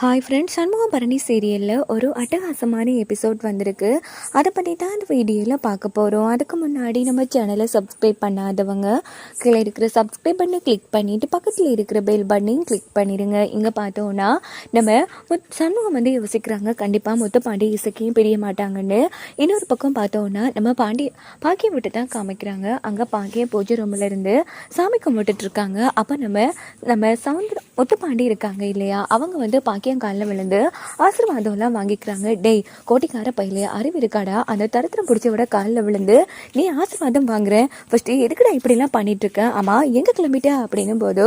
Hi friends, Shanmugam Bharani சீரியலில் ஒரு அட்டகாசமான எபிசோட் வந்திருக்கு. அதை பற்றி தான் இந்த வீடியோவில் பார்க்க போகிறோம். அதுக்கு முன்னாடி நம்ம சேனலை சப்ஸ்கிரைப் பண்ணாதவங்க கீழே இருக்கிற சப்ஸ்கிரைப் பண்ணி கிளிக் பண்ணிவிட்டு பக்கத்தில் இருக்கிற பெல் பட்டனையும் கிளிக் பண்ணிடுங்க. இங்கே பார்த்தோன்னா நம்ம சண்முகம் வந்து யோசிக்கிறாங்க, கண்டிப்பாக முத்துப்பாண்டி இசைக்கையும் பிரிய மாட்டாங்கன்னு. இன்னொரு பக்கம் பார்த்தோன்னா நம்ம பாக்கியம் விட்டு தான் காமிக்கிறாங்க. அங்கே பாக்கிய பூஜை ரூம்லேருந்து சாமி கும்பிட்டுட்டு இருக்காங்க. அப்போ நம்ம முத்துப்பாண்டி இருக்காங்க இல்லையா, அவங்க வந்து பாக்கியம் காலில் விழுந்து ஆசீர்வாதம்லாம் வாங்கிக்கிறாங்க. டேய் கோட்டிக்கார பையிலே அறிவு இருக்காடா, அந்த தரத்திரம் பிடிச்சவோட காலில் விழுந்து நீ ஆசீர்வாதம் வாங்குற, ஃபஸ்ட்டு எதுக்குடா இப்படிலாம் பண்ணிட்டு இருக்க, ஆமாம் எங்கே கிளம்பிட்ட அப்படின்னும் போது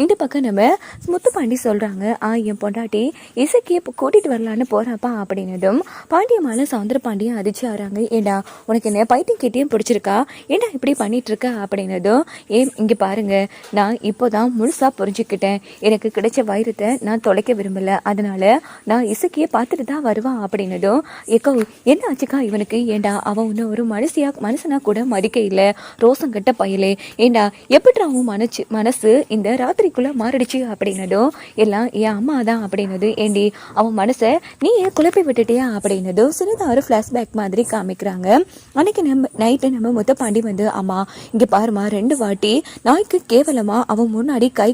இந்த பக்கம் நம்ம முத்துப்பாண்டி சொல்கிறாங்க, என் பொண்டாட்டி இசைக்கியை கூட்டிகிட்டு வரலான்னு போகிறாப்பா அப்படின்னதும் பாண்டியம்மால சவுந்தரபாண்டியும் அதிர்ச்சி ஆகிறாங்க. ஏண்டா உனக்கு என்ன பைத்தியம் கிட்டேயும் பிடிச்சிருக்கா, ஏண்டா இப்படி பண்ணிட்டு இருக்க அப்படின்னதும், இங்கே பாருங்க, நான் இப்போதான் முழுசாக புரிஞ்சுக்கிட்டேன், எனக்கு கிடைச்ச வைரத்தை நான் தொலைக்க விரும்பலை, அதனால நான் இசைக்கியை பார்த்துட்டு தான் வருவான் அப்படின்னதும், ஏக்கோ என்ன ஆச்சுக்கா இவனுக்கு, ஏண்டா அவன் இன்னும் ஒரு மனுஷனா கூட மதிக்க இல்லை, ரோசம் கட்ட பயலே, ஏண்டா எப்படி அவன் மனசு இந்த ராத்திரிக்குள்ள மாறிடுச்சு அப்படின்னதும், எல்லாம் என் அம்மா தான் அப்படின்னது, ஏண்டி அவன் மனசை நீ ஏன் குழப்பி விட்டுட்டியா அப்படின்னதும் சின்னதாக ஒரு ஃப்ளாஷ்பேக் மாதிரி காமிக்கிறாங்க. அன்னைக்கு நைட்டு நம்ம முத்துப்பாண்டி வந்து, அம்மா இங்கே பாருமா, 2 வாட்டி நாய்க்கு கேவலமா அவன் முன்னாடி கை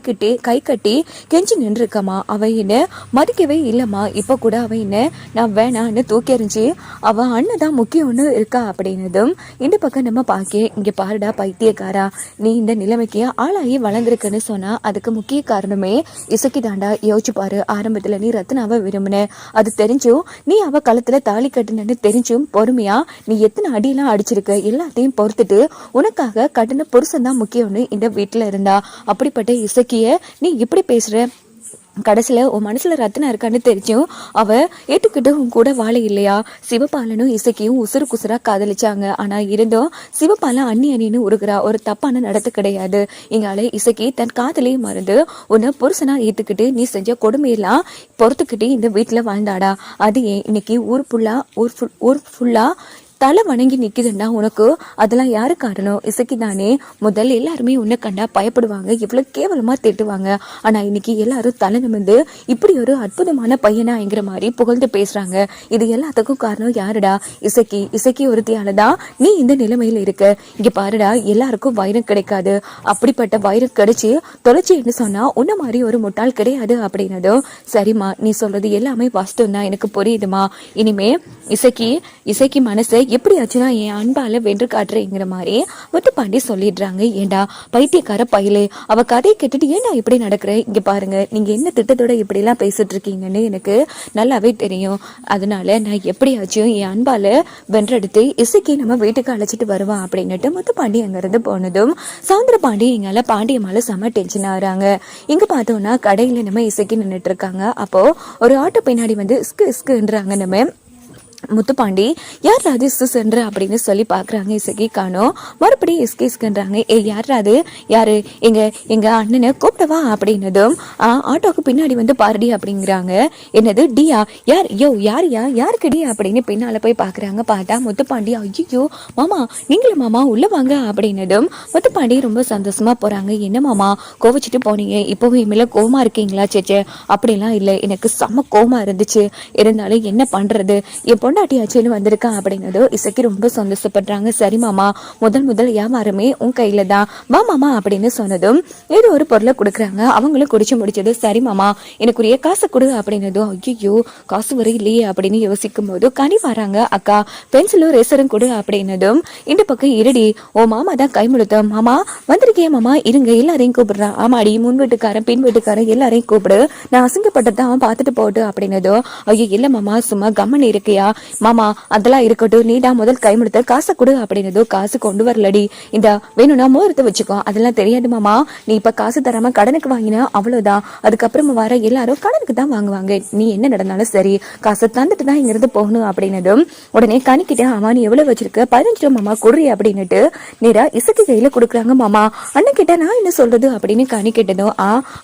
கட்டி கெஞ்சி நின்றுருக்கம்மா, அவன் என்ன மதிக்கவே இல்லைம்மா, இப்போ கூட அவன் என்ன நான் வேணான்னு தூக்கி எறிஞ்சு அவன் அண்ணன் தான் முக்கியம்னு இருக்கா அப்படின்னதும் இந்த பக்கம் நம்ம பாக்கே, இங்கே பாருடா பைத்தியக்காரா, நீ இந்த நிலைமைக்கு ஆளாகி வளர்ந்துருக்குன்னு சொன்னா அதுக்கு முக்கிய காரணமே இசைக்கு தாண்டா. யோசிச்சு பாரு, ஆரம்பத்தில் நீ ரத்னாவை விரும்பின, அது தெரிஞ்சும் நீ அவ களத்துல தாலி கட்டுனன்னு தெரிஞ்சும் பொறுமையா நீ எத்தனை அடியெல்லாம் அடிச்சிருக்க, எல்லாத்தையும் பொறுத்துட்டு உனக்காக கட்டுன புருஷன் தான் முக்கியம்னு இந்த வீட்டுல இருந்தா, அப்படிப்பட்ட இசைக்கிய நீ இப்படி பேசுற, கடைசியில் உன் மனசில் ரத்னா இருக்கான்னு தெரிஞ்சும் அவ ஏற்றுக்கிட்டு உன் கூட வாழ இல்லையா. சிவபாலனும் இசைக்கையும் உசுறு குசுரா காதலிச்சாங்க, ஆனால் இருந்தும் சிவபாலன் அண்ணின்னு உருகுறா, ஒரு தப்பான நடத்த கிடையாது. இங்கால இசைக்கு தன் காதலையும் மறந்து உன்னை புருஷனா ஏற்றுக்கிட்டு நீ செஞ்ச கொடுமையெல்லாம் பொறுத்துக்கிட்டு இந்த வீட்டில் வாழ்ந்தாடா. அது ஏன் இன்னைக்கு ஊர் ஃபுல்லா தலை வணங்கி நிற்குதுன்னா உனக்கு அதெல்லாம் யாரு காரணம், இசைக்கு தானே. முதல்ல எல்லாருமே உன்னை கண்டா பயப்படுவாங்க, இவ்வளோ கேவலமாக திட்டுவாங்க, ஆனால் இன்னைக்கு எல்லாரும் தலை நிமிர்ந்து இப்படி ஒரு அற்புதமான பையனாங்கிற மாதிரி புகழ்ந்து பேசுறாங்க. இது எல்லாத்துக்கும் காரணம் யாருடா, இசைக்கு ஒருத்தியால தான் நீ இந்த நிலைமையில இருக்க. இங்க பாருடா, எல்லாருக்கும் வைரம் கிடைக்காது, அப்படிப்பட்ட வைரம் கிடைச்சி தொலைச்சின்னு சொன்னா உன்ன மாதிரி ஒரு முட்டாள் கிடையாது அப்படின்னதும், சரிம்மா நீ சொல்றது எல்லாமே வாஸ்தவம் தான், எனக்கு புரியுதுமா, இனிமே இசைக்கு மனசை எப்படி ஆச்சுன்னா என் அன்பால வென்று காட்டுறேங்கிற மாதிரி முத்துப்பாண்டி சொல்லிடுறாங்க. ஏண்டா பைத்தியக்கார பையலே, அவ கதையை கேட்டுட்டு ஏண்டா இப்படி நடக்கிற, இங்க பாருங்க நீங்க என்ன திட்டத்தோட இப்படி எல்லாம் பேசிட்டு இருக்கீங்கன்னு எனக்கு நல்லாவே தெரியும், அதனால நான் எப்படியாச்சும் என் அன்பால வென்றெடுத்து இசைக்கு நம்ம வீட்டுக்கு அழைச்சிட்டு வருவான் அப்படின்னுட்டு முத்துப்பாண்டி அங்கிருந்து போனதும் சவுந்தரபாண்டி எங்கால பாண்டியம்மால செம டென்ஷன் ஆகுறாங்க. இங்க பார்த்தோம்னா கடையில நம்ம இசைக்கு நின்றுட்டு இருக்காங்க. அப்போ ஒரு ஆட்டோ பின்னாடி வந்து இஸ்குன்றாங்க. நம்ம முத்துப்பாண்டி யார் ராது சென்ற அப்படின்னு சொல்லி பாக்குறாங்க. இசைக்கு காணோம், மறுபடியும் இஸ்குன்றாங்க. யார் ராது, யாரு, எங்க அண்ணனை கூப்பிட்டவா அப்படின்னதும் ஆட்டோக்கு பின்னாடி வந்து பாருடி அப்படிங்கிறாங்க. என்னது டியா, யார் யாருக்கு டி அப்படின்னு பின்னால போய் பாக்குறாங்க. பார்த்தா முத்துப்பாண்டி, ஐயோ மாமா நீங்களும் மாமா உள்ள வாங்க அப்படின்னதும் முத்துப்பாண்டி ரொம்ப சந்தோஷமா போறாங்க. என்ன மாமா கோவிச்சுட்டு போனீங்க, இப்போவும் என் கோமா இருக்கீங்களா? சேச்சே அப்படிலாம் இல்லை, எனக்கு செம்ம கோமா இருந்துச்சு, இருந்தாலும் என்ன பண்றது, என் பொண்டாட்டியாச்சுன்னு வந்திருக்கான் அப்படின்னதோ இசைக்கு ரொம்ப சந்தோஷப்படுறாங்க. சரி மாமா, முதல் வியாபாரமே உன் கையில தான், வா மாமா அப்படின்னு சொன்னதும் ஏதோ ஒரு பொருளை கொடுக்குறாங்க. அவங்களும் குடிச்சு முடிச்சது. சரி மாமா எனக்குரிய காசை கொடு அப்படின்னதும், ஐயோ காசு வர இல்லையே அப்படின்னு யோசிக்கும் போது கனி வராங்க. அக்கா பென்சிலும் ரேசரும் கொடு அப்படின்னதும் இந்த பக்கம் இருடி, ஓ மாமா தான் கை முழுத்த, மாமா வந்திருக்கேன் மாமா இருங்க எல்லாரையும் கூப்பிடுறான். ஆமாடி, முன் வீட்டுக்காரன் பின் வீட்டுக்காரன் எல்லாரையும் கூப்பிடு, நான் அசிங்கப்பட்டதான் அவன் பார்த்துட்டு போட்டு அப்படின்னதோ, ஐயோ இல்ல மாமா சும்மா கம்மன் இருக்கியா, மாமா அதெல்லாம் இருக்கட்டும், நீடா முதல் கை முடுத்த காசை கொடு அப்படின்னதோ, காசு கொண்டு வரலடி, இந்த வேணும்னா மோரத்தை வச்சுக்கோ, அதெல்லாம் தெரியாது மாமா, நீ இப்ப காசு தராம கடனுக்கு வாங்கினா அவ்வளவுதான், அதுக்கப்புறமா வர எல்லாரும் கடனுக்கு தான் வாங்குவாங்க, நீ என்ன நடந்தாலும் சரி காசை தந்துட்டு தான் இங்கிருந்து போகணும் அப்படின்னதும் உடனே கணிக்கிட்ட, ஆமா நீ எவ்வளவு வச்சிருக்க, 15 மாமா கொடுறி அப்படின்னுட்டு நேரா இசைக்கு கையில கொடுக்குறாங்க. மாமா அண்ணன் கிட்ட நான் என்ன சொல்றது அப்படின்னு கனி கேட்டதும்,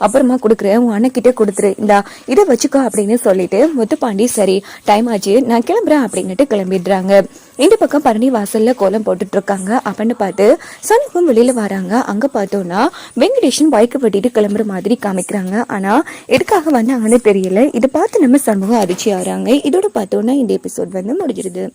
அப்புறமா கொடுக்குறேன், உன் அண்ணன் கிட்ட கொடுத்துரு, இந்தா இதை வச்சுக்கோ அப்படின்னு சொல்லிட்டு முத்துப்பாண்டி, சரி டைம் ஆச்சு நான் கிளம்புறேன் அப்படின்னுட்டு கிளம்பிடுறாங்க. இந்த பக்கம் பரணி வாசல்ல கோலம் போட்டுட்டு இருக்காங்க. அப்படின்னு பார்த்து சண்முகம் வெளியில வராங்க. அங்க பார்த்தோம்னா வெங்கடேஷன் பைக்கை வெட்டிட்டு கிளம்புற மாதிரி காமிக்கிறாங்க. ஆனா எதுக்காக வந்தாங்கன்னு தெரியல. இதை பார்த்து நம்ம சண்முகம் அதிர்ச்சி ஆறாங்க. இதோட பார்த்தோம்னா இந்த எபிசோட் முடிஞ்சிருது.